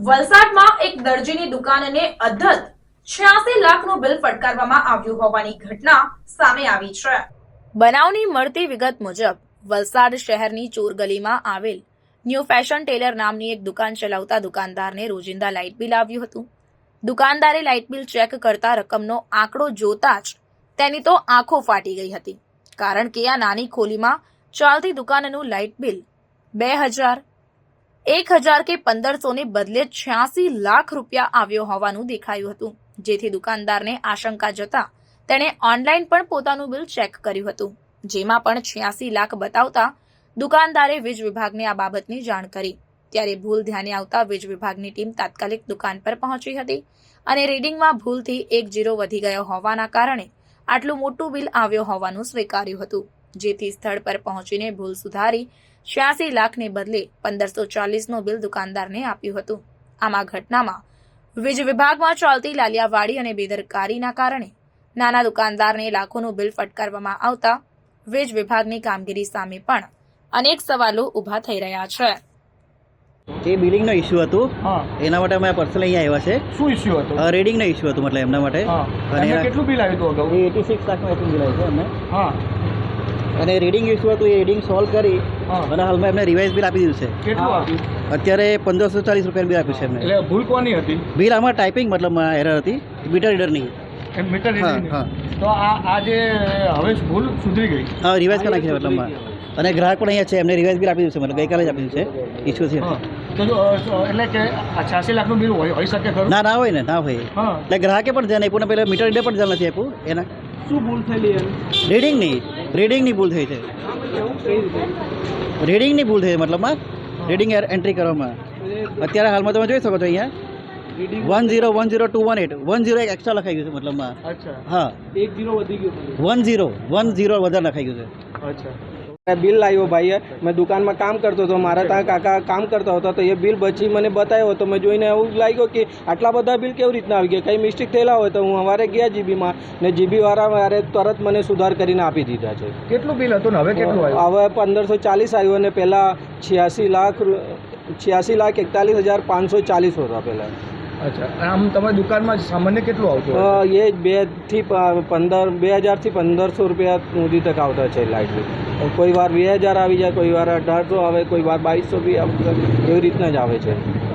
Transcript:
વલસાડમાં એક દરજીની દુકાનને અધધ 86 લાખનું બિલ ફટકારવામાં આવ્યું હોવાની ઘટના સામે આવી છે। બનાવની મળતી વિગત મુજબ વલસાડ શહેરની ચોરગલીમાં આવેલ ન્યૂ ફેશન ટેલર નામની એક દુકાન ચલાવતા દુકાનદારને રોજિંદા લાઇટ બિલ આવ્યું હતું। દુકાનદારે લાઇટ બિલ ચેક કરતા રકમનો આંકડો જોતા જ તેની તો આંખો ફાટી ગઈ હતી, કારણ કે આ નાની ખોલીમાં ચાલતી દુકાનનું લાઇટ બિલ 2000, 1000 કે 1500 ને બદલે 86 લાખ રૂપિયા આવ્યો હોવાનું દેખાયું હતું, જેથી દુકાનદારને આશંકા જતા તેણે ઓનલાઈન પણ પોતાનું બિલ ચેક કર્યું હતું, જેમાં પણ 86 લાખ બતાવતા દુકાનદારે વીજ વિભાગને આ બાબતની જાણ કરી। ત્યારે ભૂલ ધ્યાને આવતા વીજ વિભાગની ટીમ તાત્કાલિક દુકાન પર પહોંચી હતી અને રીડિંગમાં ભૂલથી 10 વધી ગયો હોવાના કારણે આટલું મોટું બિલ આવ્યો હોવાનું સ્વીકાર્યું હતું, જેથી સ્થળ પર પહોંચીને ભૂલ સુધારી 86 લાખને બદલે 1540નું બિલ દુકાનદારને આપ્યું હતું। આમાં ઘટનામાં વીજ વિભાગમાં ચાલતી લાલિયાવાડી અને બેદરકારીના કારણે નાના દુકાનદારને લાખોનું બિલ ફટકારવામાં આવતા વીજ વિભાગની કામગીરી સામે પણ અનેક સવાલો ઊભા થઈ રહ્યા છે। એ બિલિંગનો ઇશ્યુ હતું, એના માટે અમે પર્સનલી અહીંયા આવ્યા છે। શું ઇશ્યુ હતો? રીડિંગનો ઇશ્યુ હતો, મતલબ એમના માટે। અને કેટલું બિલ આવ્યું હતું અગાઉ? 86 લાખનું આઈ થિંક બિલ આવ્યું છે એમને। હા, અને રીડિંગ ઇશ્યુ હતું, એ રીડિંગ સોલ્વ કરી અને હાલમાં એમને રિવાઇઝ બિલ આપી દીધું છે। કેટલું આપ્યું? અત્યારે 1540 રૂપિયાનું બિલ આપ્યું છે એમને। એટલે ભૂલ કોની હતી? બિલ આમાં ટાઈપિંગ મતલબ એરર હતી, મીટર રીડરની। એમ મીટર રીડિંગ? હા, તો આ જે હવે ભૂલ સુધરી ગઈ? હા, રિવાઇઝ કરી નાખી છે મતલબમાં। અને ગ્રાહક પણ અહીંયા છે, એમને રિવાઇઝ બિલ આપી દીધું છે, મતલબ ગઈકાલે જ આપી દીધું છે। ઇશ્યુ છે એટલે કે આ 86 લાખનું બિલ હોઈ શકે ખરું? ના હોય ને, ના હોય। એટલે ગ્રાહકે પણ ધ્યાન આપ્યું ને પહેલાં મીટર રીડર પણ ધ્યાન નથી આપ્યું એના। શું ભૂલ થયેલી એમ? રીડિંગની ભૂલ થઈ છે। રીડિંગની ભૂલ થઈ છે મતલબમાં, રીડિંગ એન્ટ્રી કરવામાં। અત્યારે હાલમાં તમે જોઈ શકો છો અહીંયા 10102118 10 એક એક્સ્ટ્રા લખાઈ ગયું છે મતલબમાં। અચ્છા, હા, 10 વધી ગયું? 10 વધારે લખાઈ ગયું છે। અચ્છા, बिल लायो भाई है। मैं दुकान में काम करता तो मारा ત્યાં કાકા કામ કરતા હતા, તો એ બિલ પછી મને બતાવ્યો તો મેં જોઈને એવું લાગ્યું કે આટલા બધા બિલ કેવી રીતના આવી ગયા, કંઈ મિસ્ટેક થયેલા હોય તો હું સવારે ગયા જીબીમાં ને જીબીવાળા મારે તરત મને સુધાર કરીને આપી દીધા છે। કેટલું બિલ હતું ને હવે કેટલું આવ્યું? હવે 1540 આવ્યું અને પહેલાં 86,41,540 હતા પહેલાં। અચ્છા, આમ તમારી દુકાનમાં સામાન્ય કેટલું આવતું? એ 2000 થી 1500 રૂપિયા સુધી તક આવતા છે લાઇટ બિલ। કોઈ વાર 2000 આવી જાય, કોઈ વાર 1800 આવે, કોઈ વાર 2200 બી એવી રીતના જ આવે છે।